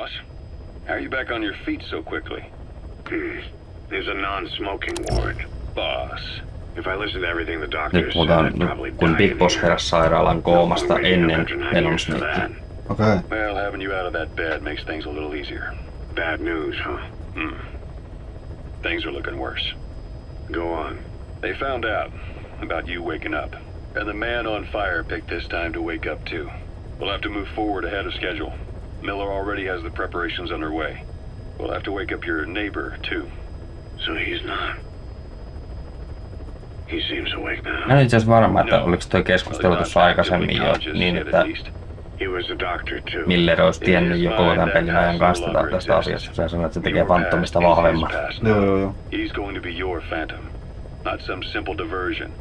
boss. How are you back on your feet so quickly? There's a non-smoking ward. Boss. If I listen to everything the doctor Nyt said, puhutaan, I'd probably kun die Big in Boss here. heräsi sairaalan koomasta ennen Venom for that. Smithia. Okei. Well, having you out of that bed makes things a little easier. Bad news, huh? Things are looking worse. Go on. They found out about you waking up, and the man on fire picked this time to wake up too. We'll have to move forward ahead of schedule. Miller already has the preparations underway. We'll have to wake up your neighbor too. So he's not. He seems awake now. Mä en itse asiassa varma, että oliko tuo keskustelu tuossa aikaisemmin jo niin, että He was a doctor too. Miller olisi tiennyt jo koko tämän pelin ajan kanssa tästä asiasta. Sä sanoit, että se tekee Phantomista vahvemman. Joo. He's going to be your Phantom, not some simple diversion.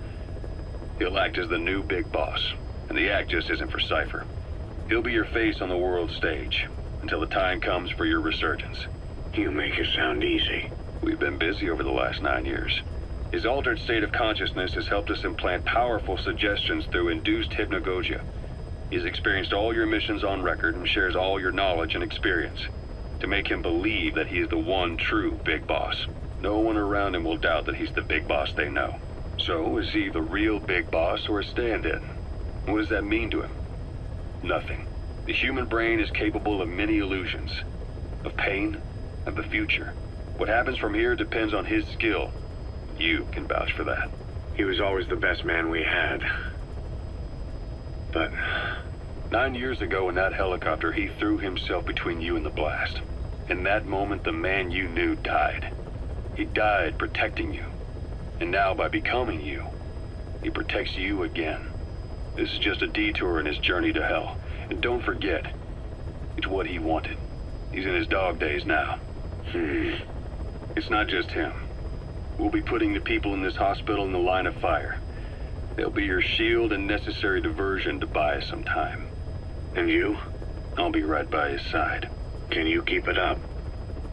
He'll act as the new big boss, and the act just isn't for Cipher. He'll be your face on the world stage until the time comes for your resurgence. You make it sound easy. We've been busy over the last 9 years. His altered state of consciousness has helped us implant powerful suggestions through induced hypnagogia. He's experienced all your missions on record and shares all your knowledge and experience to make him believe that he is the one true big boss. No one around him will doubt that he's the big boss they know. So, is he the real big boss or a stand-in? What does that mean to him? Nothing. The human brain is capable of many illusions, of pain, of the future. What happens from here depends on his skill. You can vouch for that. He was always the best man we had. But 9 years ago in that helicopter, he threw himself between you and the blast. In that moment, the man you knew died. He died protecting you. And now, by becoming you, he protects you again. This is just a detour in his journey to hell. And don't forget, it's what he wanted. He's in his dog days now. It's not just him. We'll be putting the people in this hospital in the line of fire. They'll be your shield and necessary diversion to buy us some time. And you? I'll be right by his side. Can you keep it up?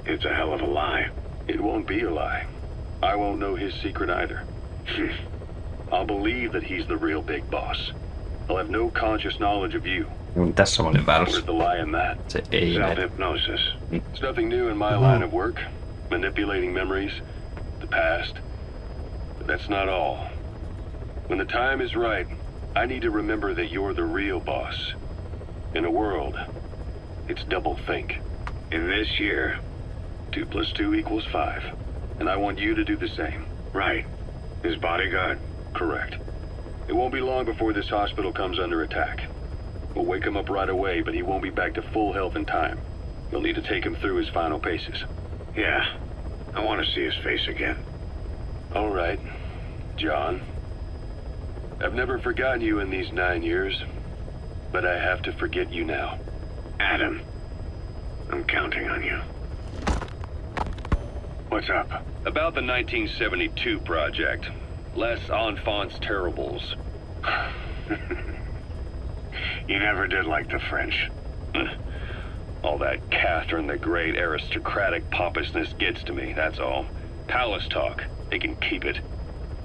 It's a hell of a lie. It won't be a lie. I won't know his secret either. I'll believe that he's the real big boss. I'll have no conscious knowledge of you. Tässä oli väärässä. Where's the lie in that? Se ei mene. Self-hypnosis. It's nothing new in my line of work. Manipulating memories, the past. But that's not all. When the time is right, I need to remember that you're the real boss. In a world, it's doublethink. In this year, 2 + 2 = 5. And I want you to do the same. right. His bodyguard. Correct. It won't be long before this hospital comes under attack. We'll wake him up right away, but he won't be back to full health in time. You'll need to take him through his final paces. Yeah. I want to see his face again. All right, John. I've never forgotten you in these 9 years, but I have to forget you now. Adam. I'm counting on you. What's up? About the 1972 project. Les Enfants Terribles. You never did like the French. All that Catherine the Great aristocratic pompousness gets to me, that's all. Palace talk. They can keep it.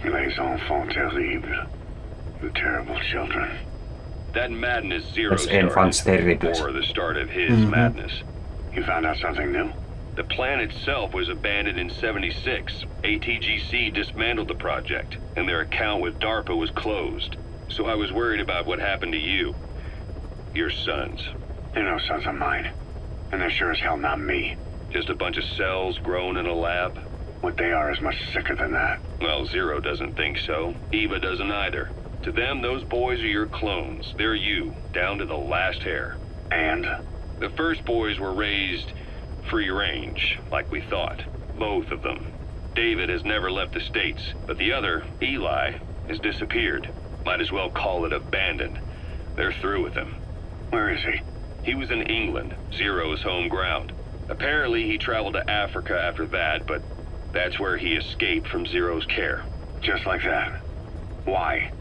Les Enfants Terribles. You terrible children. That madness Zero That's Enfants started, Terribles. or the start of his madness. You found out something new? The plan itself was abandoned in '76. ATGC dismantled the project, and their account with DARPA was closed. So I was worried about what happened to you. Your sons. They're no sons of mine. And they're sure as hell not me. Just a bunch of cells grown in a lab? What they are is much sicker than that. Well, Zero doesn't think so. Eva doesn't either. To them, those boys are your clones. They're you, down to the last hair. And? The first boys were raised free range, like we thought. Both of them. David has never left the States, but the other, Eli, has disappeared. Might as well call it abandoned. They're through with him. Where is he? He was in England, Zero's home ground. Apparently he traveled to Africa after that, but that's where he escaped from Zero's care. Just like that. Why?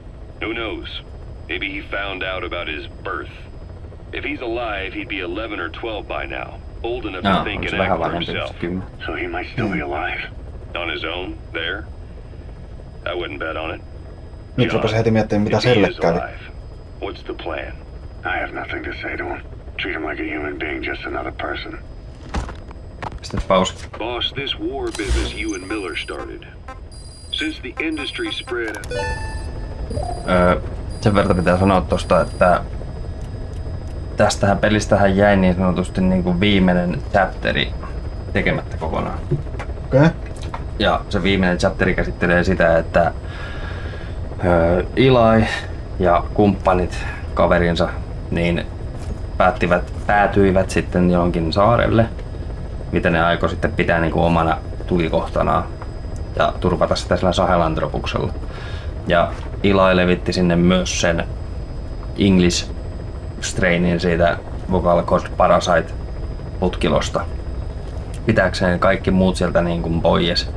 Who knows? Maybe he found out about his birth. If he's alive, he'd be 11 or 12 by now. Old enough to think and act for himself. So he might still be alive. On his own, there? I wouldn't bet on it. Nyt rupesi heti miettimään, mitä If he Selle is kävi. alive, what's the plan? I have nothing to say to him. Treat him like a human being, just another person. Pistä pausi. Boss, this war business you and Miller started. Since the industry spread... Sen verran pitää sanoa tosta, että tästähän pelistähän jäi niin sanotusti niin kuin viimeinen chapteri tekemättä kokonaan. Okei. Ja se viimeinen chapteri käsittelee sitä, että Eli ja kumppanit, kaverinsa, niin päätyivät sitten johonkin saarelle, mitä ne aikoi sitten pitää niin kuin omana tukikohtanaan ja turvata sitä sillä sahelantropuksella. Ja Eli levitti sinne myös sen English strainin siitä vocal cord parasite putkilosta pitääkseen kaikki muut sieltä niin kuin pois,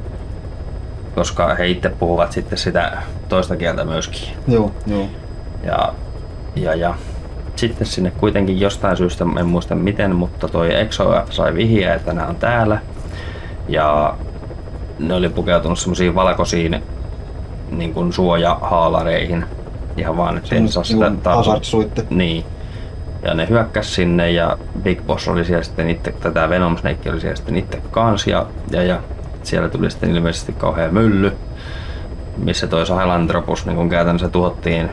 koska he itse puhuvat sitten sitä toista kieltä myöskin. Joo. Ja sitten sinne kuitenkin jostain syystä, en muista miten, mutta toi EXO sai vihjeä, että nämä on täällä. Ja ne oli pukeutunut semmoisiin valkoisiin niin kuin suojahaalareihin. Ihan vaan, ettei ne saa sitä hazard-suitte. Niin. Ja ne hyökkäs sinne ja Big Boss oli siellä sitten itse, tätä Venom Snake oli siellä sitten itse kans ja siellä tuli sitten ilmeisesti kauhea mylly, missä toi sahelantropus niin kun käytännössä tuhottiin.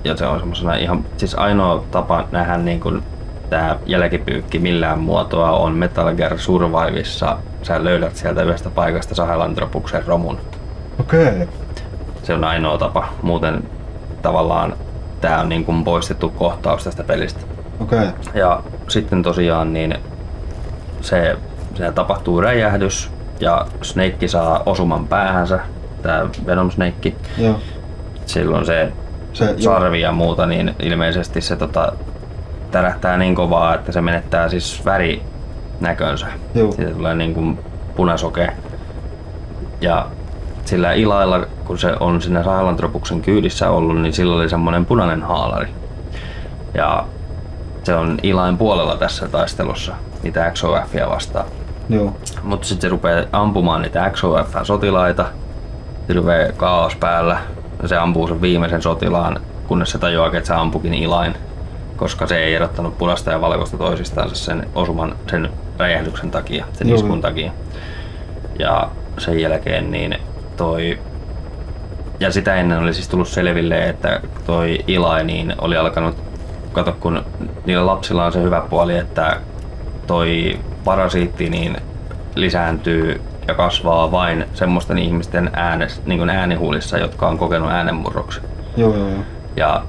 Ja se on semmosena ihan, siis ainoa tapa nähdä niin kun tää jälkipyykki millään muotoa on Metal Gear Survivessa. Sä löydät sieltä yhdestä paikasta sahelantropuksen romun. Okei. Se on ainoa tapa, muuten tavallaan tää on niin kuin poistettu kohtaus tästä pelistä. Okei. Ja sitten tosiaan niin se tapahtuu räjähdys ja Snake saa osuman päähänsä, tää Venom Snake. Joo. Silloin se sarvi ja muuta, niin ilmeisesti se tärähtää niin kovaa, että se menettää siis värinäkönsä. Joo. Siitä tulee niin kuin punasoke. Ja sillä Ilailla, kun se on siinä sahelantropuksen kyydissä ollut, niin sillä oli semmoinen punainen haalari. Ja se on Ilain puolella tässä taistelussa, niitä XOFia vastaan. Joo. Mutta sitten se rupeaa ampumaan niitä XOF-sotilaita. Se rupeaa kaos päällä. Ja se ampuu sen viimeisen sotilaan, kunnes se tajuaa, että se ampukin Ilain. Koska se ei erottanut punaista ja valkoista toisistaan sen osuman, sen räjähdyksen takia, sen iskun takia. Ja sen jälkeen niin ja sitä ennen oli siis tullut selville, että toi Eli niin oli alkanut, kato kun niillä lapsilla on se hyvä puoli, että toi parasiitti niin lisääntyy ja kasvaa vain semmoisten ihmisten niin kuin äänihuulissa, jotka on kokenut äänenmurroksen. Joo. Ja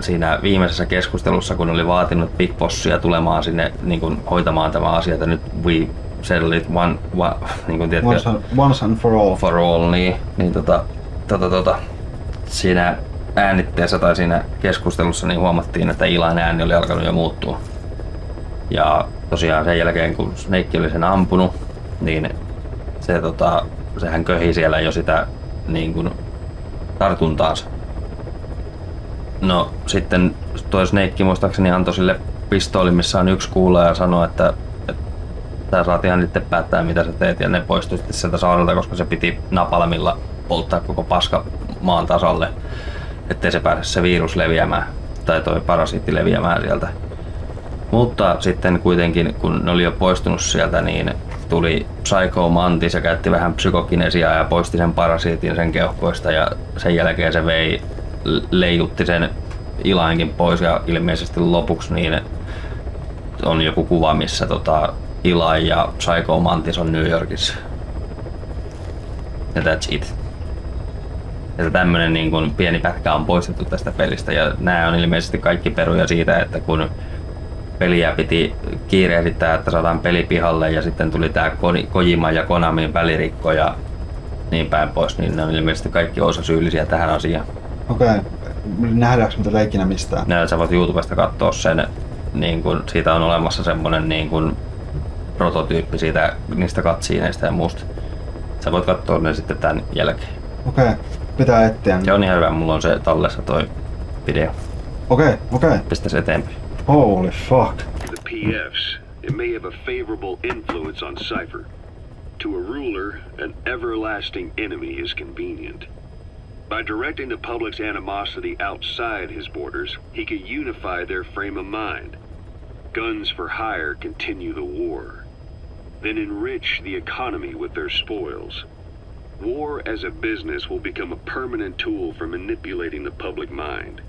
siinä viimeisessä keskustelussa, kun oli vaatinut Big Bossia tulemaan sinne niin kuin hoitamaan tämä asia, että nyt settle it niin kuin tiedätkö, once and for all. Niin siinä äänitteessä tai siinä keskustelussa niin huomattiin, että Ilain ääni oli alkanut jo muuttua. Ja tosiaan sen jälkeen, kun Snake oli sen ampunut, niin sehän köhi siellä jo sitä niin kuin tartuntaansa. No sitten toi Snake muistaakseni antoi sille pistoolin, missä on yksi kuula ja sanoi, että sä saat ihan itse päättää mitä sä teet, ja ne poistui sitten sieltä saarelta, koska se piti napalmilla polttaa koko paska maan tasalle, ettei se pääse se virus leviämään tai toi parasiitti leviämään sieltä. Mutta sitten kuitenkin, kun ne oli jo poistunut sieltä, niin tuli Psycho Mantis ja käytti vähän psykokinesiaa ja poisti sen parasiitin sen keuhkoista, ja sen jälkeen se leijutti sen Ilainkin pois, ja ilmeisesti lopuksi niin on joku kuva, missä Eli ja Psycho Mantis on New Yorkissa. Ja that's it. Ja tämmönen niin kuin pieni pätkä on poistettu tästä pelistä, ja nämä on ilmeisesti kaikki peruja siitä, että kun peliä piti kiirehdittää, että saadaan peli pihalle, ja sitten tuli tää Kojima ja Konamin välirikko ja niin päin pois, niin ne on ilmeisesti kaikki osasyyllisiä tähän asiaan. Okei. Nähdäänkö mitä leikinä mistään? Ja sä voit YouTubesta katsoa sen, niin kun, siitä on olemassa semmonen niin kun prototyyppi siitä, niistä cutsceneista ja muusta. Sä voit katsoa ne sitten tän jälkeen. Okei. Pitää etsiä. Se on ihan hyvä, mulla on se tallessa toi video. Okei. Pistä se eteenpäin. Holy fuck. The PFs, it may have a favorable influence on Cipher. To a ruler, an everlasting enemy is convenient. By directing the public's animosity outside his borders, he could unify their frame of mind. Guns for hire continue the war. then enrich the economy with their spoils. War as a business will become a permanent tool for manipulating the public mind.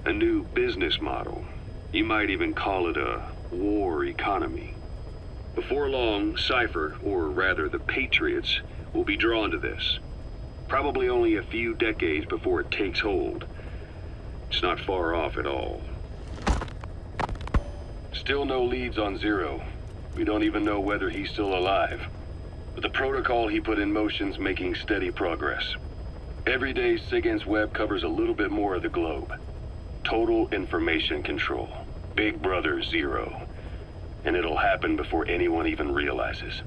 A new business model. You might even call it a war economy. Before long, Cipher, or rather the Patriots, will be drawn to this. Probably only a few decades before it takes hold. It's not far off at all. Still no leads on Zero. We don't even know whether he's still alive. But the protocol he put in motion's making steady progress. Every day, SIGINT's web covers a little bit more of the globe. Total information control. Big Brother Zero. And it'll happen before anyone even realizes.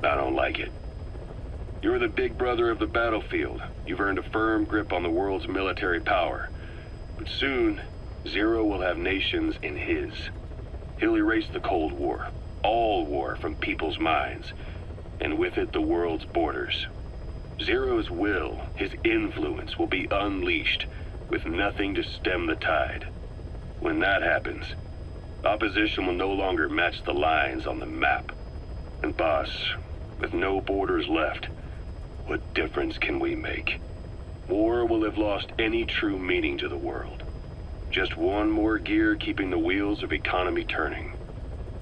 I don't like it. You're the big brother of the battlefield. You've earned a firm grip on the world's military power. But soon, Zero will have nations in his. He'll erase the Cold War. All war from people's minds. And with it, the world's borders. Zero's will, his influence, will be unleashed, with nothing to stem the tide. When that happens, opposition will no longer match the lines on the map. And boss, with no borders left, what difference can we make? War will have lost any true meaning to the world. Just one more gear keeping the wheels of economy turning.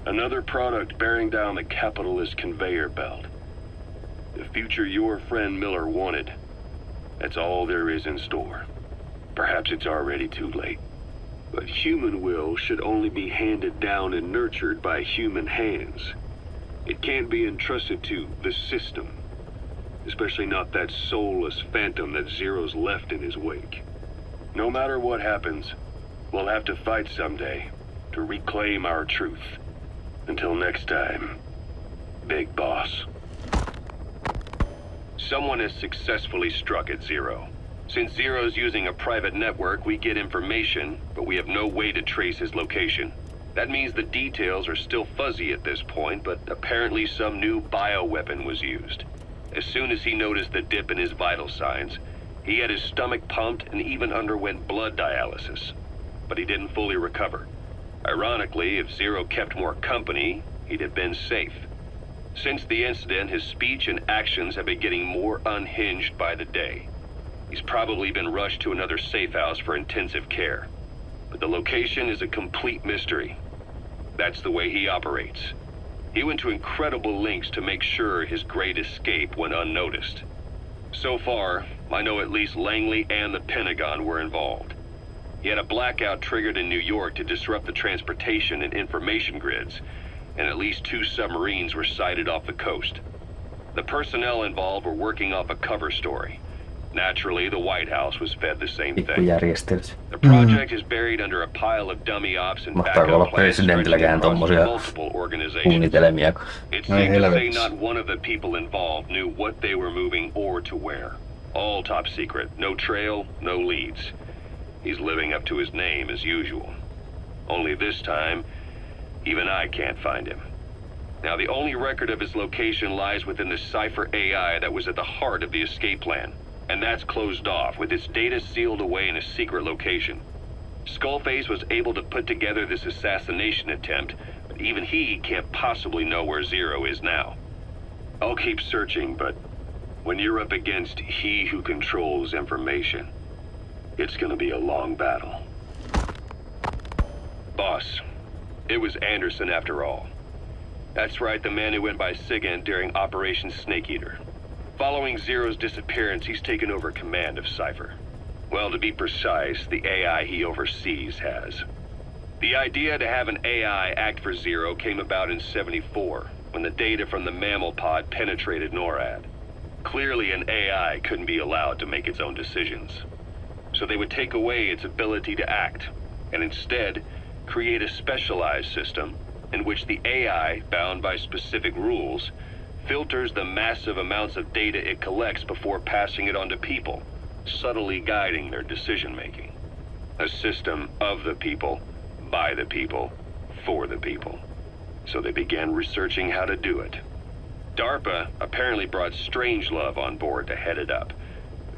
Another product bearing down the capitalist conveyor belt. The future your friend Miller wanted. That's all there is in store. Perhaps it's already too late. But human will should only be handed down and nurtured by human hands. It can't be entrusted to the system. Especially not that soulless phantom that Zero's left in his wake. No matter what happens, we'll have to fight someday to reclaim our truth. Until next time, Big Boss. Someone has successfully struck at Zero. Since Zero's using a private network, we get information, but we have no way to trace his location. That means the details are still fuzzy at this point, but apparently some new bioweapon was used. As soon as he noticed the dip in his vital signs, he had his stomach pumped and even underwent blood dialysis. But he didn't fully recover. Ironically, if Zero kept more company, he'd have been safe. Since the incident, his speech and actions have been getting more unhinged by the day. He's probably been rushed to another safe house for intensive care. But the location is a complete mystery. That's the way he operates. He went to incredible lengths to make sure his great escape went unnoticed. So far, I know at least Langley and the Pentagon were involved. He had a blackout triggered in New York to disrupt the transportation and information grids, and at least 2 submarines were sighted off the coast. The personnel involved were working off a cover story. Naturally, the White House was fed the same thing. Pikkujärjestelyt. The project is buried under a pile of dummy ops and backup plans stretching across multiple organizations. Suunnitelmia. It's safe to say not one of the people involved knew what they were moving or to where. All top secret, no trail, no leads. He's living up to his name as usual. Only this time, even I can't find him. Now, the only record of his location lies within the Cipher AI that was at the heart of the escape plan. And that's closed off, with its data sealed away in a secret location. Skullface was able to put together this assassination attempt, but even he can't possibly know where Zero is now. I'll keep searching, but when you're up against he who controls information, it's gonna be a long battle. Boss, it was Anderson after all. That's right, the man who went by SIGINT during Operation Snake Eater. Following Zero's disappearance, he's taken over command of Cipher. Well, to be precise, the AI he oversees has. The idea to have an AI act for Zero came about in '74, when the data from the mammal pod penetrated NORAD. Clearly, an AI couldn't be allowed to make its own decisions. So they would take away its ability to act, and instead, create a specialized system in which the AI, bound by specific rules, filters the massive amounts of data it collects before passing it on to people, subtly guiding their decision-making. A system of the people, by the people, for the people. So they began researching how to do it. DARPA apparently brought Strangelove on board to head it up.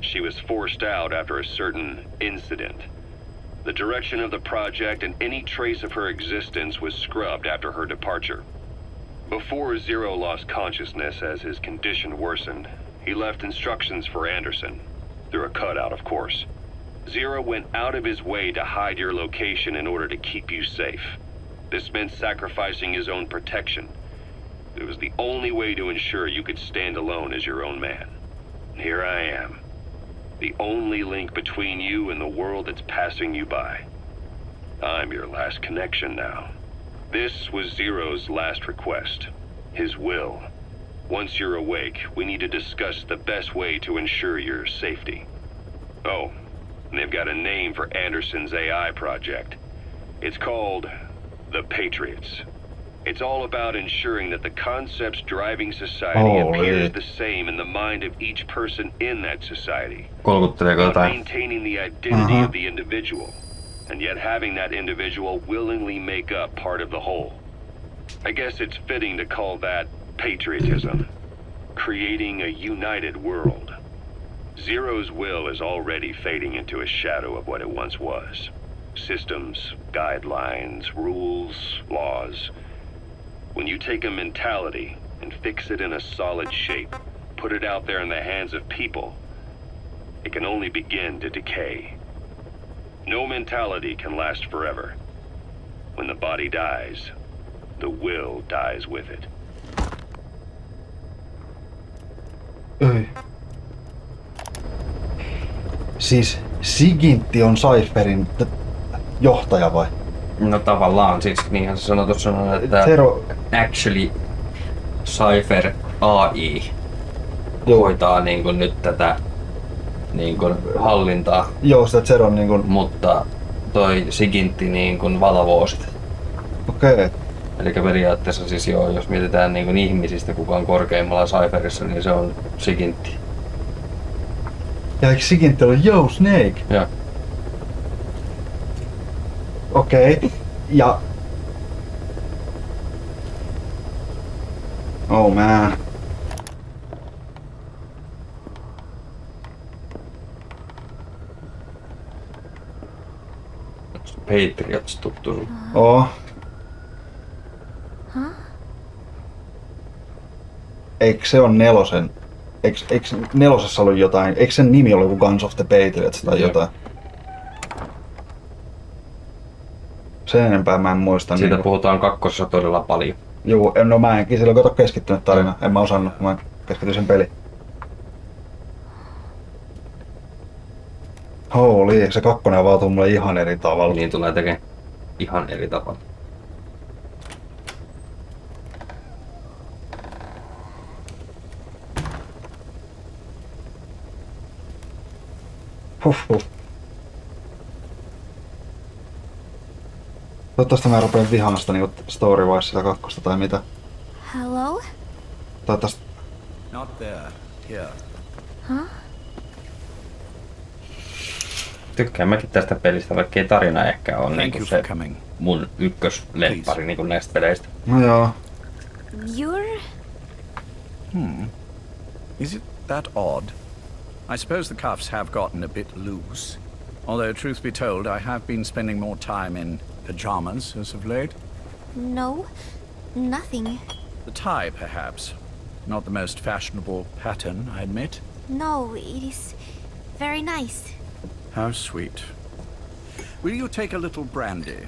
She was forced out after a certain incident. The direction of the project and any trace of her existence was scrubbed after her departure. Before Zero lost consciousness as his condition worsened, he left instructions for Anderson, through a cutout of course. Zero went out of his way to hide your location in order to keep you safe. This meant sacrificing his own protection. It was the only way to ensure you could stand alone as your own man. And here I am, the only link between you and the world that's passing you by. I'm your last connection now. This was Zero's last request, his will. Once you're awake, we need to discuss the best way to ensure your safety. Oh, and they've got a name for Anderson's AI project. It's called the Patriots. It's all about ensuring that the concepts driving society appears the same in the mind of each person in that society. About maintaining the identity of the individual, and yet having that individual willingly make up part of the whole. I guess it's fitting to call that patriotism, creating a united world. Zero's will is already fading into a shadow of what it once was. Systems, guidelines, rules, laws. When you take a mentality and fix it in a solid shape, put it out there in the hands of people, it can only begin to decay. No mentality can last forever. When the body dies, the will dies with it. Ei. Siis Sigintti on Cipherin johtaja vai? No tavallaan siis, niinhän se sanoi tuossa, että Zero... actually Cipher AI hoitaa niinku nyt tätä niinku hallintaa. Joo, sitä Zero niinku... Mutta toi Sigintti niinku valvoo sitä. Okei. Elikkä periaatteessa siis joo, jos mietitään niinku ihmisistä kuka on korkeimmalla Cipherissa, niin se on Sigintti. Ja eikö Sigintti ole Yo Snake? Joo. Okei. Ja... Oh man. Patriots tuttu. Oh. Eikö se on nelosen? Eikö nelosessa ollut jotain? Eikö sen nimi ollut joku Guns of the Patriots tai jotain? Sen enempää mä en muista. Siitä puhutaan kakkosessa todella paljon. Juu, no mä enkin silloin kato keskittynyt tarina. En mä osannut, mä keskityin sen peliin. Holy, se kakkonen avautuu mulle ihan eri tavalla. Niin tulee tekemään ihan eri tavalla. Huh. Toivottavasti mä rupean vihaan sitä niinku story-wise sitä kakkosta tai mitä. Hello? Toivottavasti... Not there. Here. Huh? Tykkään mäkin tästä pelistä, vaikka ei tarina ehkä ole niinku se coming. mun ykkösleppari niinku näistä peleistä. No joo. You're... Is it that odd? I suppose the cuffs have gotten a bit loose. Although, truth be told, I have been spending more time in pajamas as of late. No, nothing. The tie, perhaps. Not the most fashionable pattern, I admit. No, it is very nice. How sweet. Will you take a little brandy?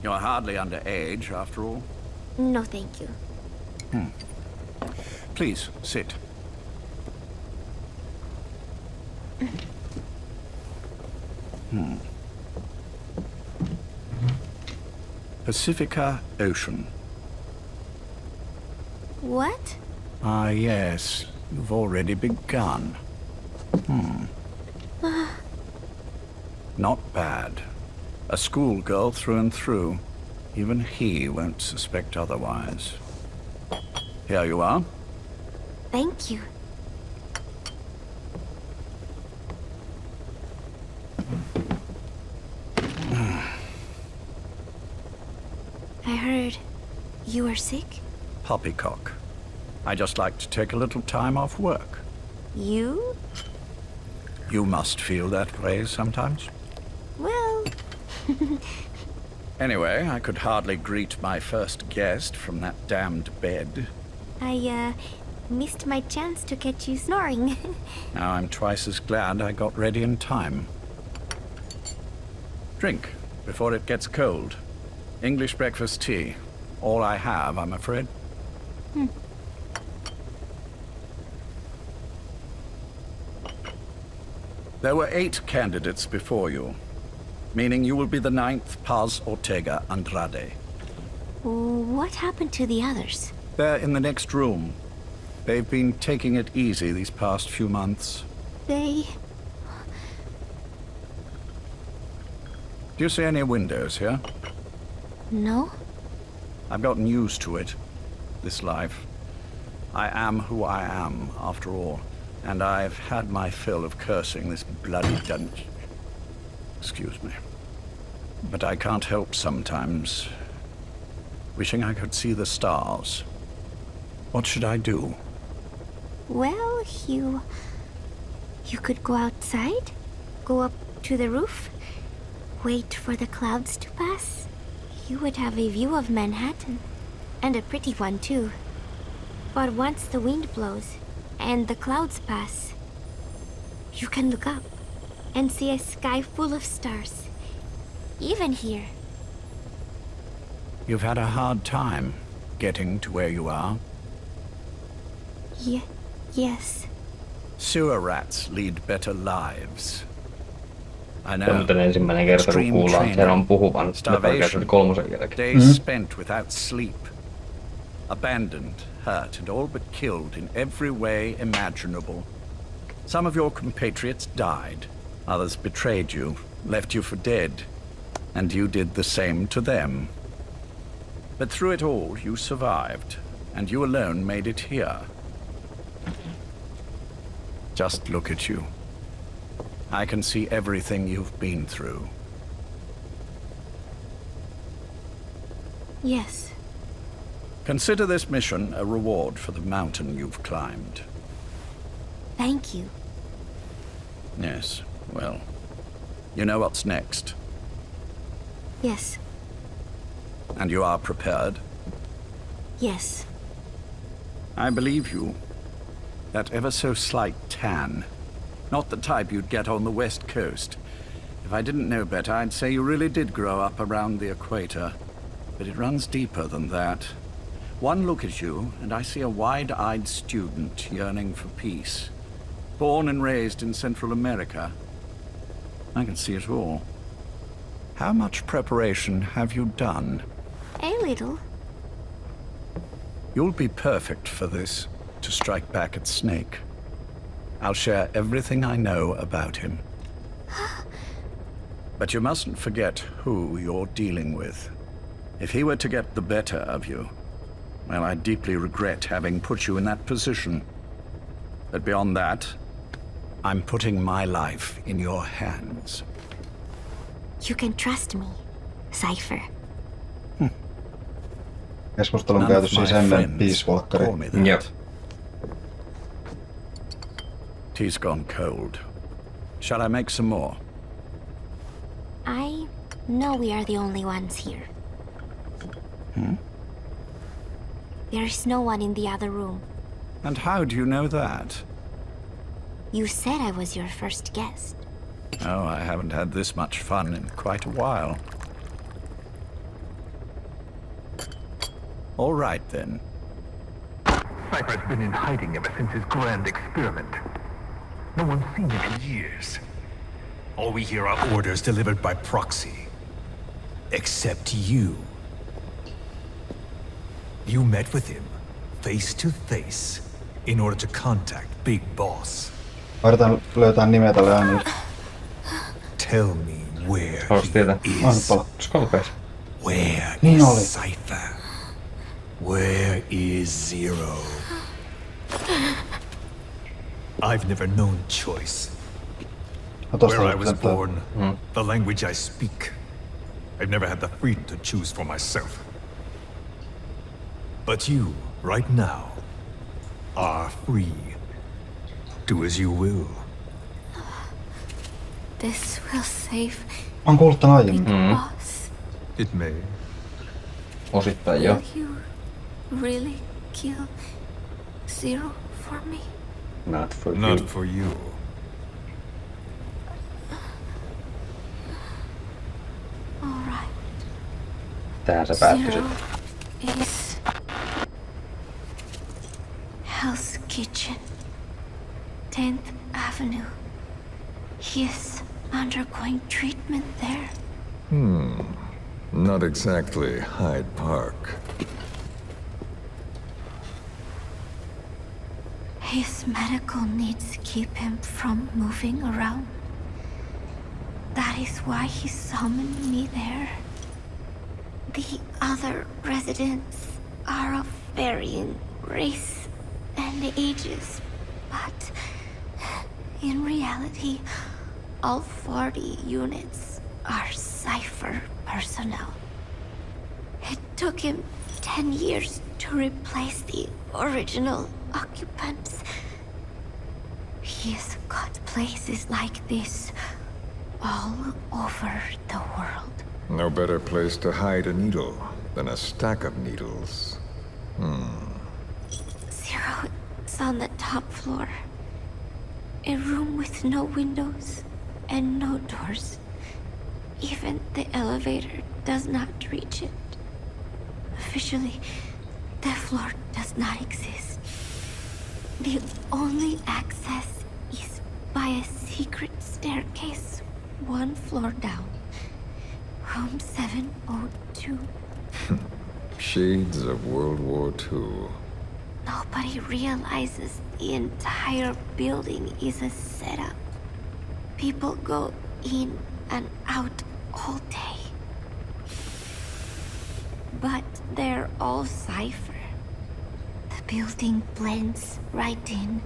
You're hardly underage, after all. No, thank you. Please, sit. Pacifica Ocean. What? Ah, yes. You've already begun. Not bad. A schoolgirl through and through. Even he won't suspect otherwise. Here you are. Thank you. I heard you were sick? Poppycock. I just like to take a little time off work. You? You must feel that way sometimes. Well, Anyway, I could hardly greet my first guest from that damned bed. I missed my chance to catch you snoring. Now I'm twice as glad I got ready in time. Drink before it gets cold. English breakfast tea. All I have, I'm afraid. There were 8 candidates before you, meaning you will be the 9th Paz Ortega Andrade. What happened to the others? They're in the next room. They've been taking it easy these past few months. They... Do you see any windows here? No? I've gotten used to it, this life. I am who I am, after all, and I've had my fill of cursing this bloody dungeon. Excuse me. But I can't help sometimes wishing I could see the stars. What should I do? Well, you could go outside, go up to the roof, wait for the clouds to pass. You would have a view of Manhattan, and a pretty one too. But once the wind blows and the clouds pass, you can look up and see a sky full of stars, even here. You've had a hard time getting to where you are. Yes. Sewer rats lead better lives. I Se on know. muuten ensimmäinen kerta, kun kuullaan Zeron puhuvan Metal Gear 3 jälkeen. Days spent without sleep. Abandoned, hurt, and all but killed in every way imaginable. Some of your compatriots died. Others betrayed you, left you for dead. And you did the same to them. But through it all, you survived. And you alone made it here. Just look at you. I can see everything you've been through. Yes. Consider this mission a reward for the mountain you've climbed. Thank you. Yes, well, you know what's next. Yes. And you are prepared? Yes. I believe you. That ever so slight tan. Not the type you'd get on the West Coast. If I didn't know better, I'd say you really did grow up around the equator. But it runs deeper than that. One look at you, and I see a wide-eyed student yearning for peace. Born and raised in Central America. I can see it all. How much preparation have you done? A little. You'll be perfect for this, to strike back at Snake. I'll share everything I know about him. But you mustn't forget who you're dealing with. If he were to get the better of you, well, I deeply regret having put you in that position. But beyond that, I'm putting my life in your hands. You can trust me, Cipher. Keskustelu on None käyty of siis my ennen friends Peace Walkeria. call me that. Yep. Tea's gone cold. Shall I make some more? I know we are the only ones here. There's no one in the other room. And how do you know that? You said I was your first guest. Oh, I haven't had this much fun in quite a while. All right, then. Cipher's been in hiding ever since his grand experiment. No one's seen him in Years. All we hear are orders delivered by proxy. Except you. You met with him, face to face, in order to contact Big Boss. Voidaan löytää nimeä tälle äänelle. Tell me where Haluais tietää. he is. Skullface. Where Niin is oli. Cipher? Where is Zero? I've never known choice. No tosta Where I was näyttää. born, the language I speak. I've never had the freedom to choose for myself. But you, right now, are free. Do as you will. This will save Mä oon kuullut tän Big aiemmin. Boss. It may. Osittain jo. Will you really kill Zero for me? Not for Not you. for you. All right. Tähän se päättyi Zero sitten. is Hell's Kitchen, 10th Avenue. He is undergoing treatment there. Not exactly Hyde Park. His medical needs keep him from moving around. That is why he summoned me there. The other residents are of varying race and ages, but in reality, all 40 units are Cipher personnel. It took him 10 years to replace the original occupants. He has got places like this all over the world. No better place to hide a needle than a stack of needles. Zero is on the top floor. A room with no windows and no doors. Even the elevator does not reach it. Officially, the floor does not exist. The only access is by a secret staircase 1 floor down. Room 702. Shades of World War II. Nobody realizes the entire building is a setup. People go in and out all day. But they're all Cipher. The building blends right in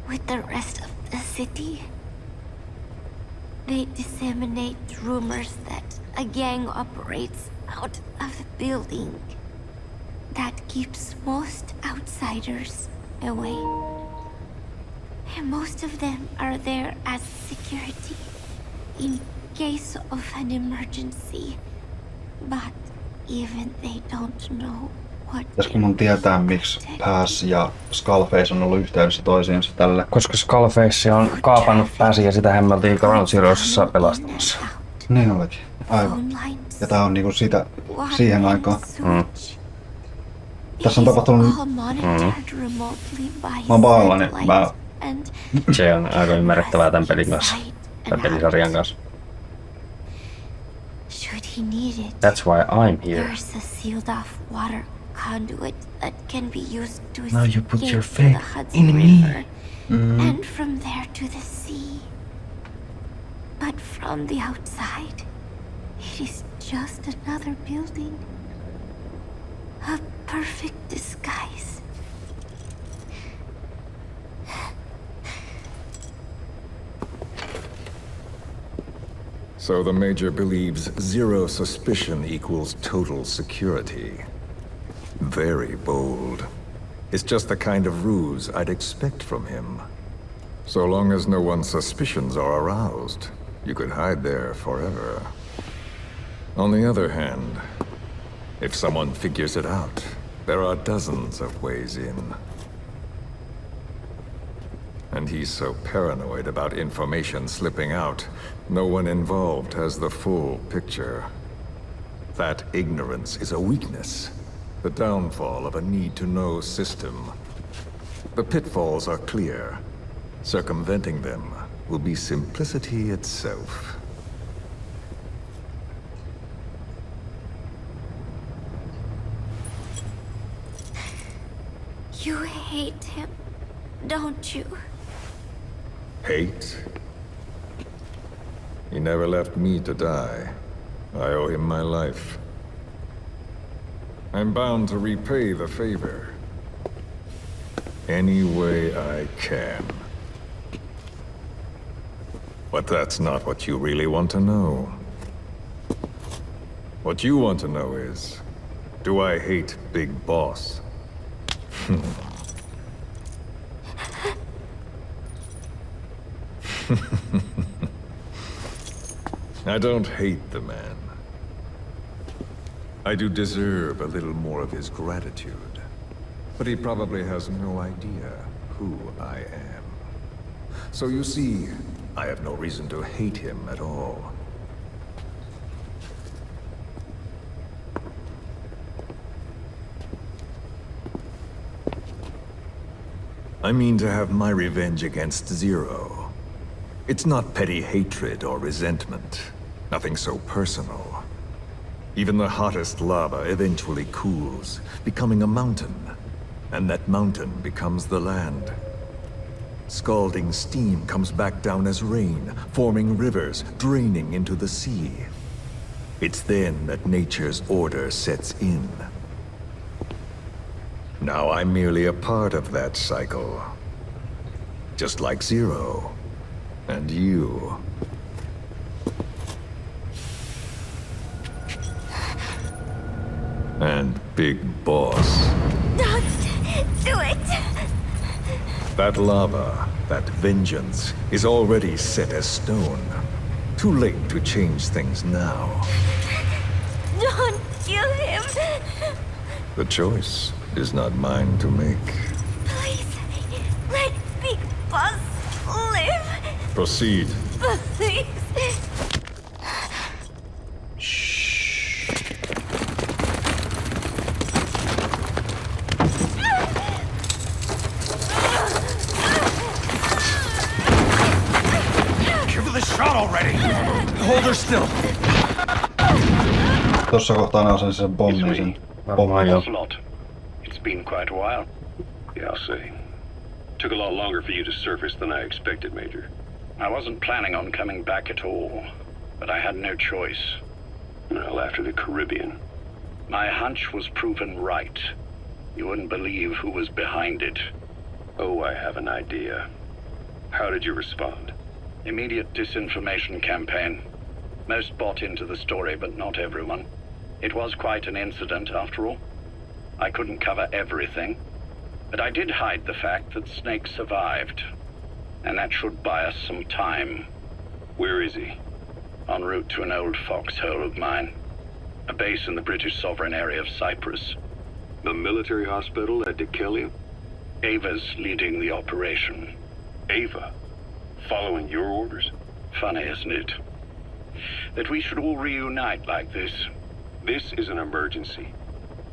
with the rest of the city. They disseminate rumors that a gang operates out of the building. That keeps most outsiders away. And most of them are there as security in case of an emergency. But even they don't know what. Pitäisikö mun tietää, miksi Paz ja Skullface on ollut yhteydessä toisiinsa tällä? Koska Skullface on kaapannut Pazin ja sitä me oltiin Ground Zeroissa pelastamassa. Niin olikin. Aivan. Ja tää on niinku sitä siihen aikaan. Tässä on tapahtunut. Mä oon pahoillani. Se on aika ymmärrettävää tämän pelin kanssa. Tämän pelisarjan kanssa. That's why I'm here. There's a sealed off water conduit that can be used to Now you put escape your to faith the Hudson in me. River and from there to the sea. But from the outside, it is just another building. A perfect disguise. So the Major believes zero suspicion equals total security. Very bold. It's just the kind of ruse I'd expect from him. So long as no one's suspicions are aroused, you could hide there forever. On the other hand, if someone figures it out, there are dozens of ways in. And he's so paranoid about information slipping out, no one involved has the full picture. That ignorance is a weakness, the downfall of a need-to-know system. The pitfalls are clear. Circumventing them will be simplicity itself. You hate him, don't you? Hate? He never left me to die. I owe him my life. I'm bound to repay the favor. Any way I can. But that's not what you really want to know. What you want to know is, do I hate Big Boss? I don't hate the man. I do deserve a little more of his gratitude. But he probably has no idea who I am. So you see, I have no reason to hate him at all. I mean to have my revenge against Zero. It's not petty hatred or resentment. Nothing so personal. Even the hottest lava eventually cools, becoming a mountain. And that mountain becomes the land. Scalding steam comes back down as rain, forming rivers, draining into the sea. It's then that nature's order sets in. Now I'm merely a part of that cycle. Just like Zero. And you. And Big Boss. Don't do it! That lava, that vengeance, is already set as stone. Too late to change things now. Don't kill him! The choice is not mine to make. Please, let Big Boss live! Proceed. Please! Give her the shot already! Hold her still! Tossa kohtaa ne asensi sen It's pommin sen. me, Varmaan jo. Ocelot. It's been quite a while. Yeah, I'll say. Took a lot longer for you to surface than I expected, Major. I wasn't planning on coming back at all, but I had no choice. Well, after the Caribbean. My hunch was proven right. You wouldn't believe who was behind it. Oh, I have an idea. How did you respond? Immediate disinformation campaign. Most bought into the story, but not everyone. It was quite an incident, after all. I couldn't cover everything, but I did hide the fact that Snake survived. And that should buy us some time. Where is he? En route to an old foxhole of mine. A base in the British sovereign area of Cyprus. The military hospital at Dekelia? Ava's leading the operation. Ava? Following your orders? Funny, isn't it? That we should all reunite like this. This is an emergency.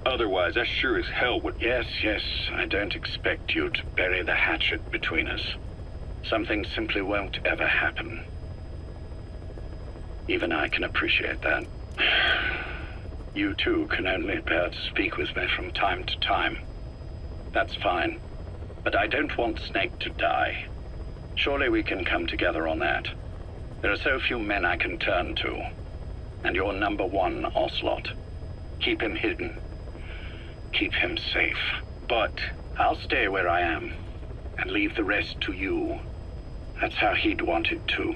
Otherwise, I sure as hell would... Yes, I don't expect you to bury the hatchet between us. Something simply won't ever happen. Even I can appreciate that. You too can only bear to speak with me from time to time. That's fine. But I don't want Snake to die. Surely we can come together on that. There are so few men I can turn to. And you're number one, Ocelot. Keep him hidden. Keep him safe. But I'll stay where I am and leave the rest to you. That's how he'd want it too.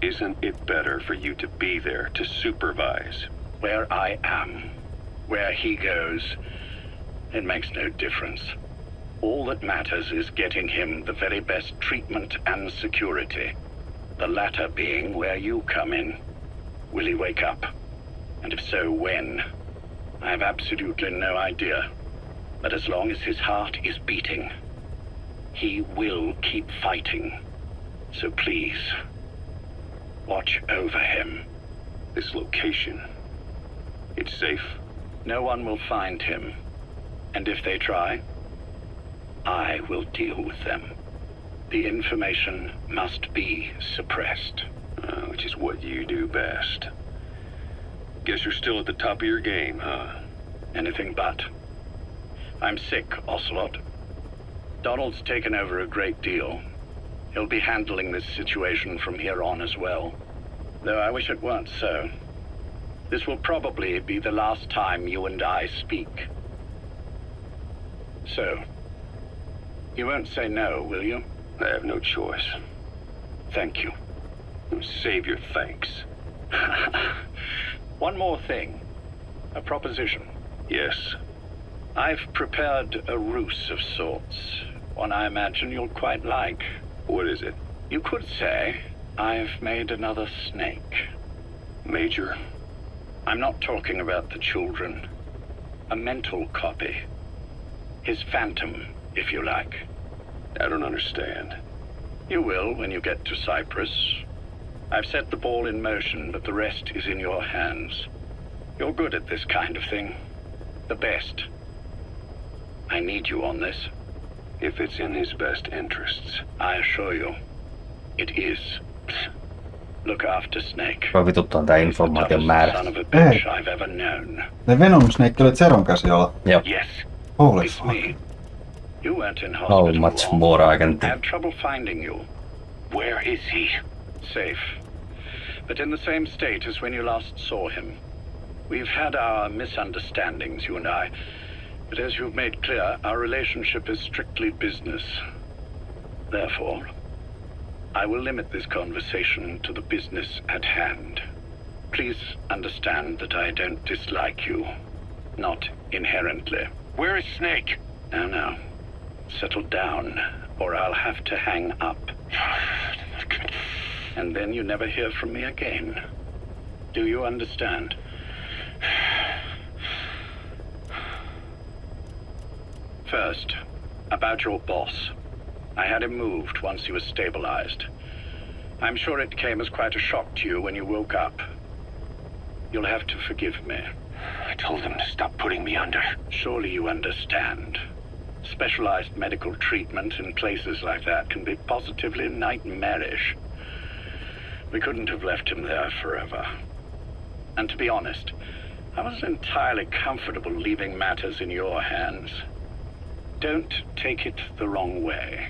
Isn't it better for you to be there to supervise? Where I am, where he goes, it makes no difference. All that matters is getting him the very best treatment and security. The latter being where you come in. Will he wake up? And if so, when? I have absolutely no idea. But as long as his heart is beating, he will keep fighting. So please, watch over him. This location, it's safe? No one will find him. And if they try, I will deal with them. The information must be suppressed. Which is what you do best. Guess you're still at the top of your game, huh? Anything but. I'm sick, Ocelot. Donald's taken over a great deal. He'll be handling this situation from here on as well. Though I wish it weren't so. This will probably be the last time you and I speak. So, you won't say no, will you? I have no choice. Thank you. Save your thanks. One more thing. A proposition. Yes. I've prepared a ruse of sorts. One I imagine you'll quite like. What is it? You could say I've made another snake. Major, I'm not talking about the children. A mental copy. His phantom, if you like. I don't understand. You will when you get to Cyprus. I've set the ball in motion, but the rest is in your hands. You're good at this kind of thing. The best. I need you on this. If it's in his best interests. I assure you, it is. Look after Snake. Voi vituttaa tää informaation määrä. Son of a bitch I've ever known. Ne Venom Snake oli Zeron käsiala. Joo. Yes. Holy It's fuck. me. You weren't in How hospital much long. more I can I think. had trouble finding you. Where is he? Safe. But in the same state as when you last saw him. We've had our misunderstandings, you and I. But as you've made clear, our relationship is strictly business. Therefore, I will limit this conversation to the business at hand. Please understand that I don't dislike you. Not inherently. Where is Snake? Now. Settle down, or I'll have to hang up. And then you never hear from me again. Do you understand? First, about your boss. I had him moved once he was stabilized. I'm sure it came as quite a shock to you when you woke up. You'll have to forgive me. I told him to stop putting me under. Surely you understand. Specialized medical treatment in places like that can be positively nightmarish. We couldn't have left him there forever. And to be honest, I wasn't entirely comfortable leaving matters in your hands. Don't take it the wrong way.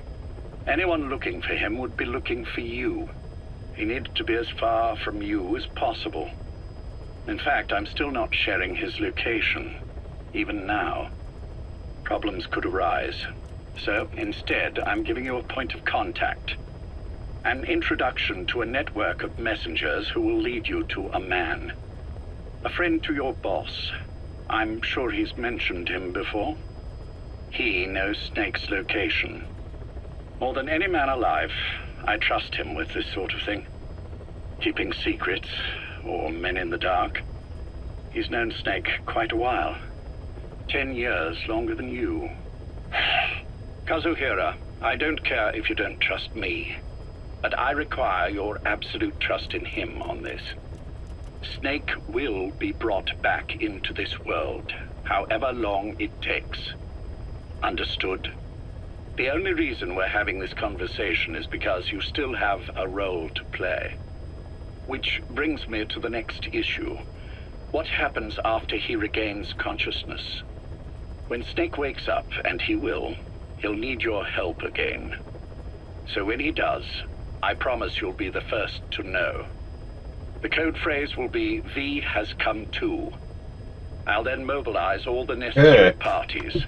Anyone looking for him would be looking for you. He needed to be as far from you as possible. In fact, I'm still not sharing his location, even now. Problems could arise. So instead, I'm giving you a point of contact. An introduction to a network of messengers who will lead you to a man. A friend to your boss. I'm sure he's mentioned him before. He knows Snake's location. More than any man alive, I trust him with this sort of thing. Keeping secrets, or men in the dark. He's known Snake quite a while. 10 years longer than you. Kazuhira, I don't care if you don't trust me, but I require your absolute trust in him on this. Snake will be brought back into this world, however long it takes. Understood? The only reason we're having this conversation is because you still have a role to play. Which brings me to the next issue. What happens after he regains consciousness? When Snake wakes up, and he will, he'll need your help again. So when he does, I promise you'll be the first to know. The code phrase will be, V has come to. I'll then mobilize all the necessary parties.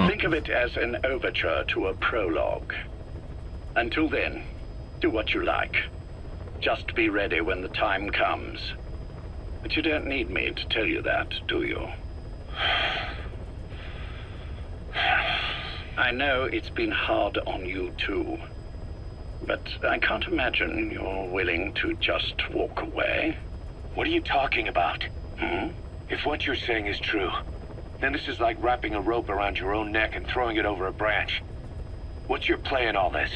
Think of it as an overture to a prologue. Until then, do what you like. Just be ready when the time comes. But you don't need me to tell you that, do you? I know it's been hard on you too. But I can't imagine you're willing to just walk away. What are you talking about? If what you're saying is true, then this is like wrapping a rope around your own neck and throwing it over a branch. What's your play in all this?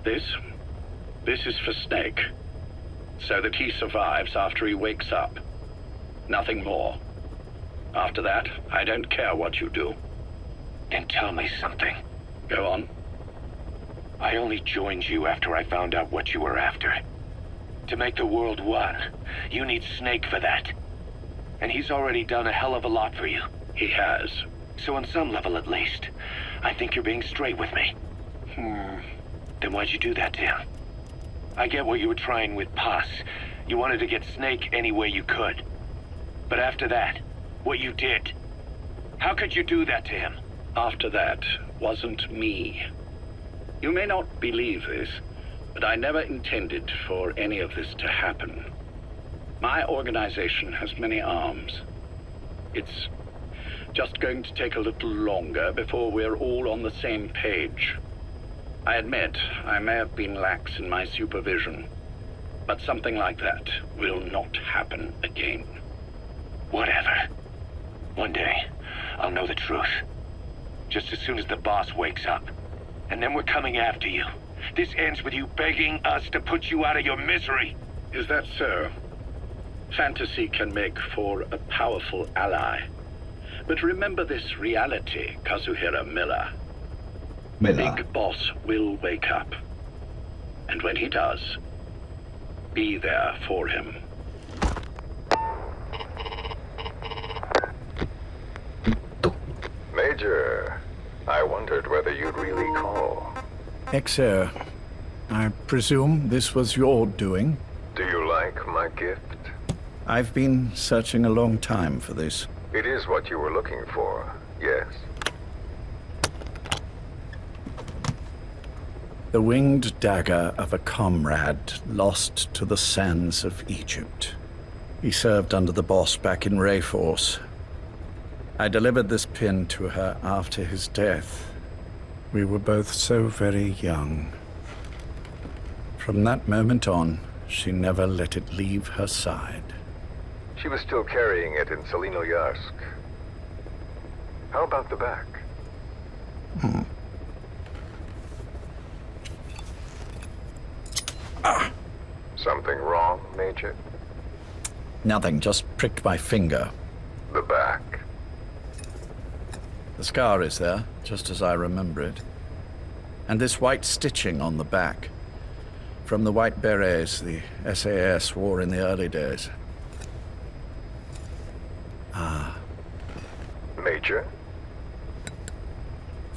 This is for Snake. So that he survives after he wakes up. Nothing more. After that, I don't care what you do. Then tell me something. Go on. I only joined you after I found out what you were after. To make the world one, you need Snake for that. And he's already done a hell of a lot for you. He has. So on some level at least, I think you're being straight with me. Then why'd you do that to him? I get what you were trying with Paz. You wanted to get Snake any way you could. But after that, what you did, how could you do that to him? After that wasn't me. You may not believe this, but I never intended for any of this to happen. My organization has many arms. It's just going to take a little longer before we're all on the same page. I admit I may have been lax in my supervision, but something like that will not happen again. Whatever. One day, I'll know the truth. Just as soon as the boss wakes up. And then we're coming after you. This ends with you begging us to put you out of your misery. Is that so? Fantasy can make for a powerful ally. But remember this reality, Kazuhira Miller. Big Boss will wake up. And when he does, be there for him. Major, I wondered whether you'd really call. Exer, I presume this was your doing? Do you like my gift? I've been searching a long time for this. It is what you were looking for, yes. The winged dagger of a comrade lost to the sands of Egypt. He served under the boss back in Rayforce. I delivered this pin to her after his death. We were both so very young. From that moment on, she never let it leave her side. She was still carrying it in Selinoyarsk. How about the back? Something wrong, Major? Nothing, just pricked my finger. The back. The scar is there, just as I remember it. And this white stitching on the back. From the white berets the SAS wore in the early days. Major?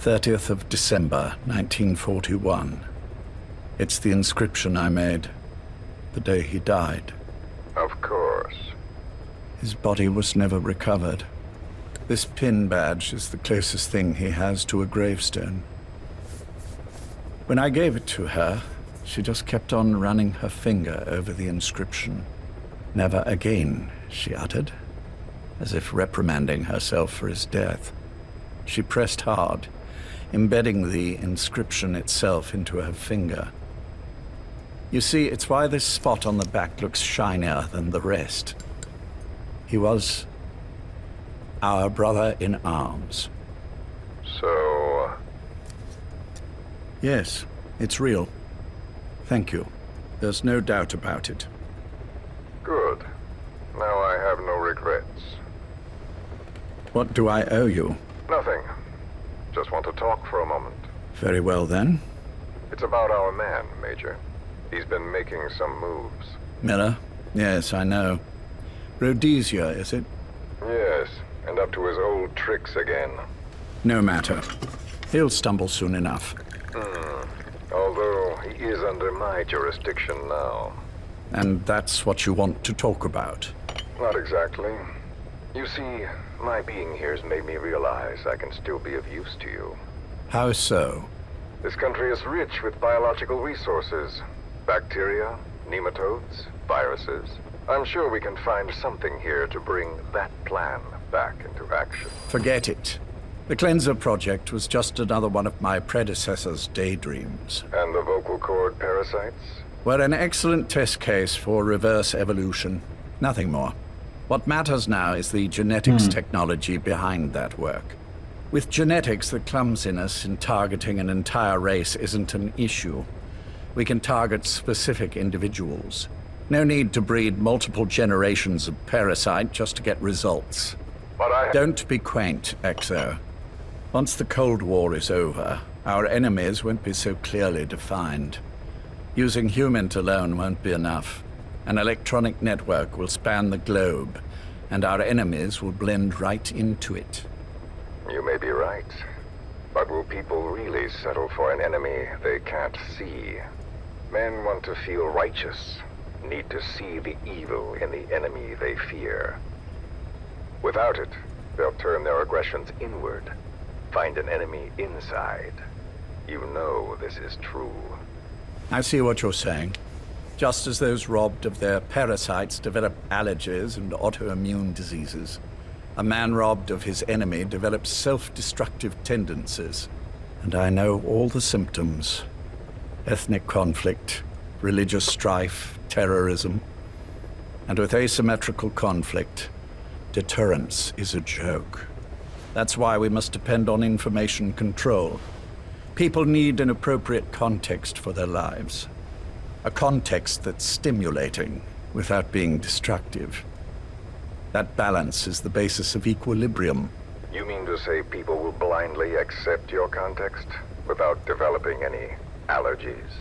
30th of December, 1941. It's the inscription I made the day he died. Of course. His body was never recovered. This pin badge is the closest thing he has to a gravestone. When I gave it to her, she just kept on running her finger over the inscription. Never again, she uttered, as if reprimanding herself for his death. She pressed hard, embedding the inscription itself into her finger. You see, it's why this spot on the back looks shinier than the rest. He was our brother in arms. So... Yes, it's real. Thank you. There's no doubt about it. Good. Now I have no regrets. What do I owe you? Nothing. Just want to talk for a moment. Very well, then. It's about our man, Major. He's been making some moves. Miller? Yes, I know. Rhodesia, is it? Yes, and up to his old tricks again. No matter. He'll stumble soon enough. Although he is under my jurisdiction now. And that's what you want to talk about? Not exactly. You see, my being here has made me realize I can still be of use to you. How so? This country is rich with biological resources. Bacteria, nematodes, viruses. I'm sure we can find something here to bring that plan back into action. Forget it. The Cleanser Project was just another one of my predecessor's daydreams. And the vocal cord parasites? Were an excellent test case for reverse evolution. Nothing more. What matters now is the genetics technology behind that work. With genetics, the clumsiness in targeting an entire race isn't an issue. We can target specific individuals. No need to breed multiple generations of parasite just to get results. But Don't be quaint, Exo. Once the Cold War is over, our enemies won't be so clearly defined. Using humans alone won't be enough. An electronic network will span the globe, and our enemies will blend right into it. You may be right. But will people really settle for an enemy they can't see? Men want to feel righteous, need to see the evil in the enemy they fear. Without it, they'll turn their aggressions inward, find an enemy inside. You know this is true. I see what you're saying. Just as those robbed of their parasites develop allergies and autoimmune diseases, a man robbed of his enemy develops self-destructive tendencies. And I know all the symptoms. Ethnic conflict, religious strife, terrorism. And with asymmetrical conflict, Deterrence is a joke. That's why we must depend on information control. People need an appropriate context for their lives. A context that's stimulating without being destructive. That balance is the basis of equilibrium. You mean to say people will blindly accept your context without developing any allergies?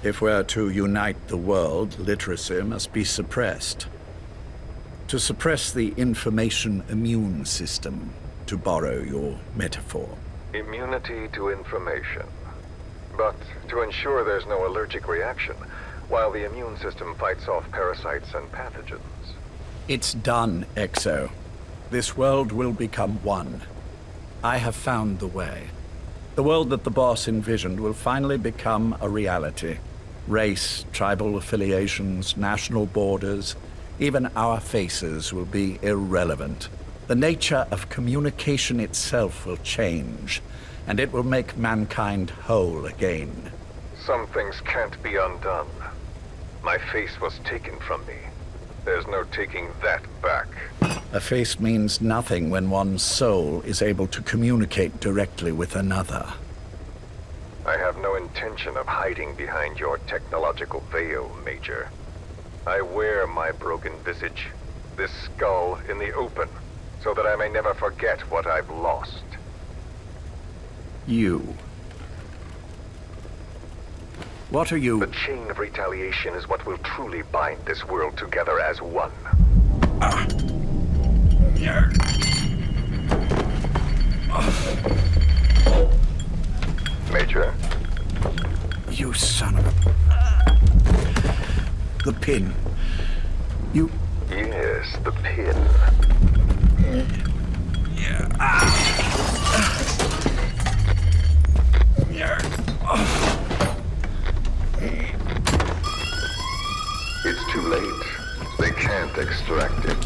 If we're to unite the world, literacy must be suppressed. To suppress the information immune system, to borrow your metaphor. Immunity to information. But to ensure there's no allergic reaction, while the immune system fights off parasites and pathogens. It's done, Exo. This world will become one. I have found the way. The world that the boss envisioned will finally become a reality. Race, tribal affiliations, national borders, even our faces will be irrelevant. The nature of communication itself will change, and it will make mankind whole again. Some things can't be undone. My face was taken from me. There's no taking that back. A face means nothing when one's soul is able to communicate directly with another. I have no intention of hiding behind your technological veil, Major. I wear my broken visage, this skull, in the open, so that I may never forget what I've lost. You. What are you? The chain of retaliation is what will truly bind this world together as one. Major? You son of a... The pin. You... Yes, the pin. It's too late. They can't extract it.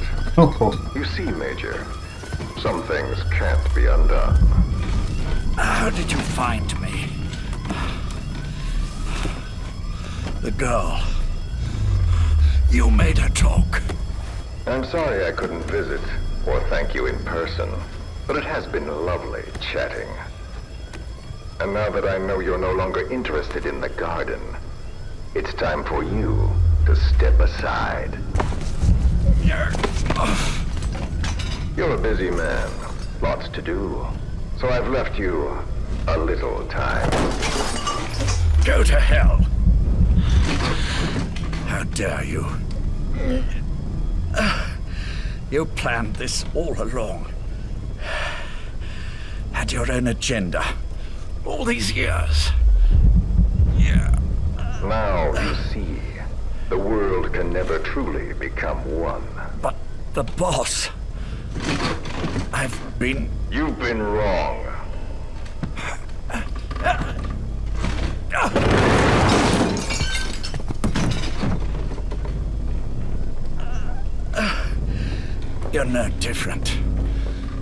You see, Major, some things can't be undone. How did you find me? The girl. You made her talk. I'm sorry I couldn't visit or thank you in person, but it has been lovely chatting. And now that I know you're no longer interested in the garden, it's time for you to step aside. You're a busy man, lots to do, so I've left you a little time. Go to hell! How dare you? You planned this all along. Had your own agenda. All these years. Now you see, the world can never truly become one. But the boss... You've been wrong. You're no different.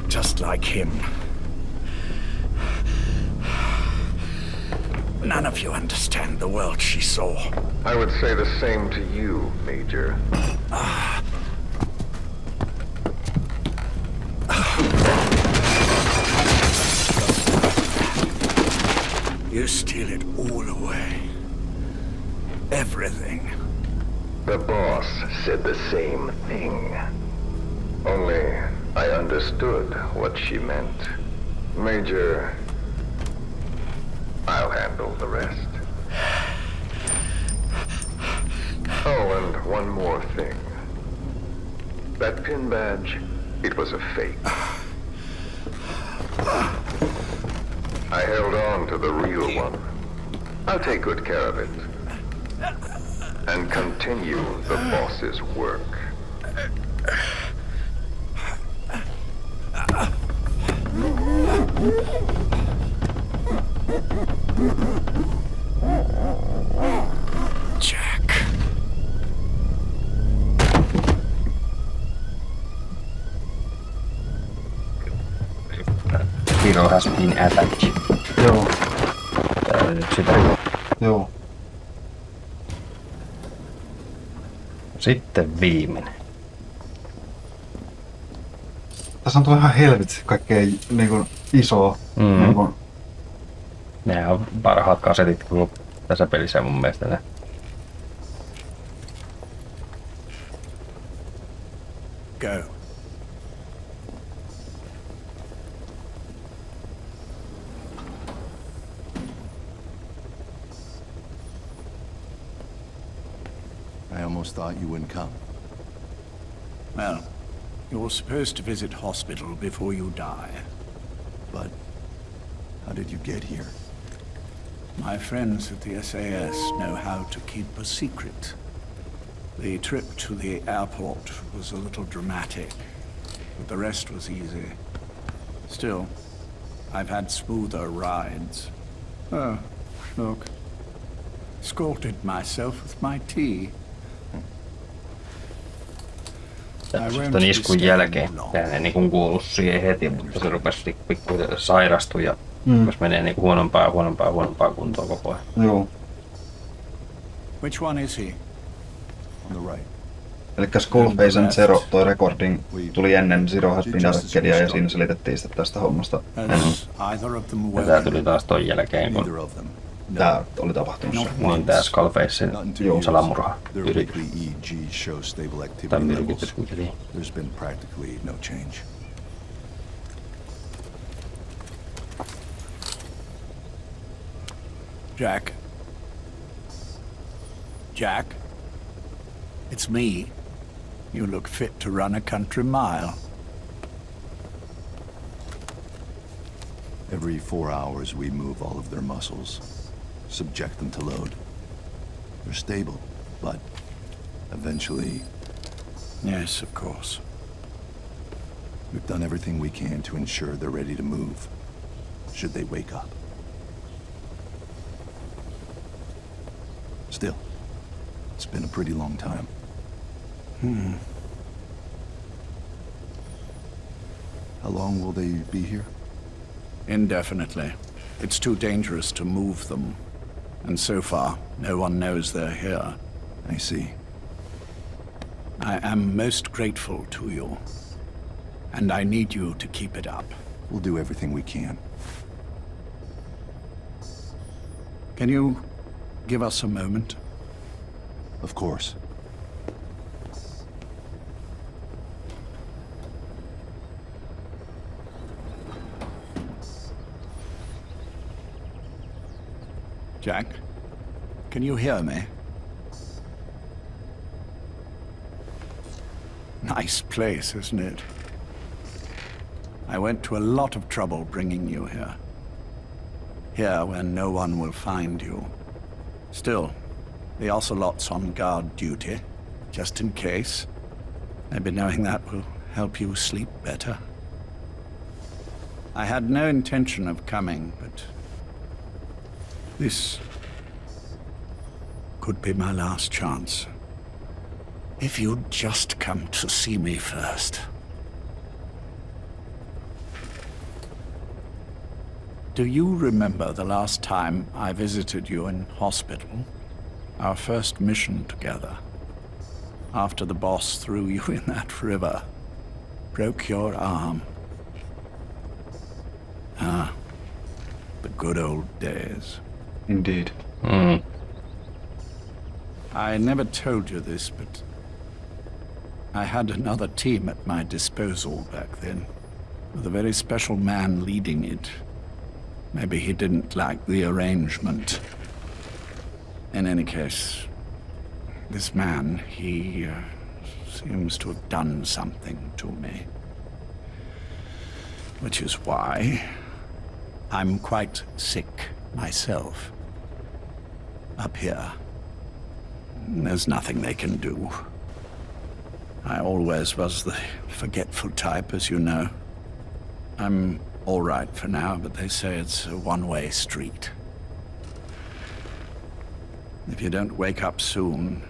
Just like him. None of you understand the world she saw. I would say the same to you, Major. You steal it all away. Everything. The boss said the same thing. Only I understood what she meant. Major, I'll handle the rest. Oh, and one more thing. That pin badge, it was a fake. I held on to the real one. I'll take good care of it. And continue the boss's work. Jack. Hero has been attacked. Joo. Tää on nyt sitä. Joo. Sitten viimeinen. Tässä on tullut ihan helvetisti kaikkea niinku isoa. Niinku... Nehän on parhaat kasetit koko tässä pelissä mun mielestä. Ne. Go. I almost thought you wouldn't come. Well, you're supposed to visit hospital before you die. But how did you get here? My friends at the SAS know how to keep a secret. The trip to the airport was a little dramatic, but the rest was easy. Still, I've had smoother rides. Oh, look. Scalded myself with my tea. Tuon iskun jälkeen sehän ei niinku kuollut siihen heti, mutta se rupesi pikkuisen sairastua ja menee niinku huonompaa kuntoa koko ajan. Joo. Which one is he? On the right. Elikkäs Paz and Zero, toi recording tuli ennen Zero Has Been Arcadia ja siinä selitettiin sitä tästä hommasta. Ja tää tuli taas ton jälkeen, kun tää oli tapahtunut se. Niin tää Skullfacein salamurha yritys. Tai myrkytys kuitenkin. There's been practically no change. Jack. Jack? It's me. You look fit to run a country mile. Every 4 hours we move all of their muscles, subject them to load. They're stable, but eventually... Yes, of course. We've done everything we can to ensure they're ready to move, should they wake up. Still, it's been a pretty long time. How long will they be here? Indefinitely. It's too dangerous to move them. And so far, no one knows they're here. I see. I am most grateful to you. And I need you to keep it up. We'll do everything we can. Can you give us a moment? Of course. Jack, can you hear me? Nice place, isn't it? I went to a lot of trouble bringing you here. Here where no one will find you. Still, the Ocelot's on guard duty, just in case. Maybe knowing that will help you sleep better. I had no intention of coming, but this could be my last chance. If you'd just come to see me first. Do you remember the last time I visited you in hospital? Our first mission together. After the boss threw you in that river. Broke your arm. Ah, the good old days. Indeed. I never told you this, but I had another team at my disposal back then, with a very special man leading it. Maybe he didn't like the arrangement. In any case, this man, he seems to have done something to me. Which is why I'm quite sick myself. Up here. There's nothing they can do. I always was the forgetful type, as you know. I'm all right for now, but they say it's a one-way street. If you don't wake up soon,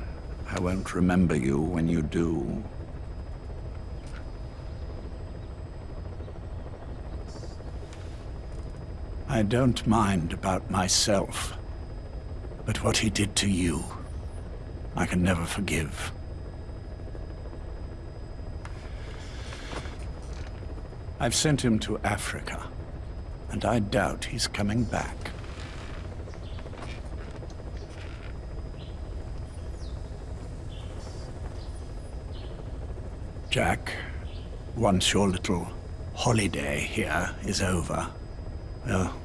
I won't remember you when you do. I don't mind about myself, but what he did to you, I can never forgive. I've sent him to Africa, and I doubt he's coming back. Jack, once your little holiday here is over, well,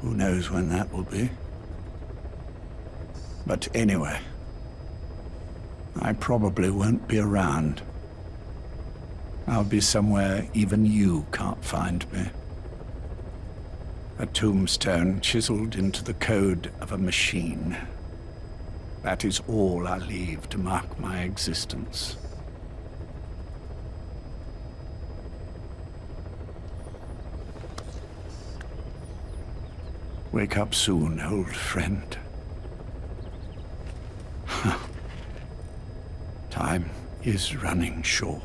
who knows when that will be. But anyway, I probably won't be around. I'll be somewhere even you can't find me. A tombstone chiseled into the code of a machine. That is all I leave to mark my existence. Wake up soon, old friend. Time is running short.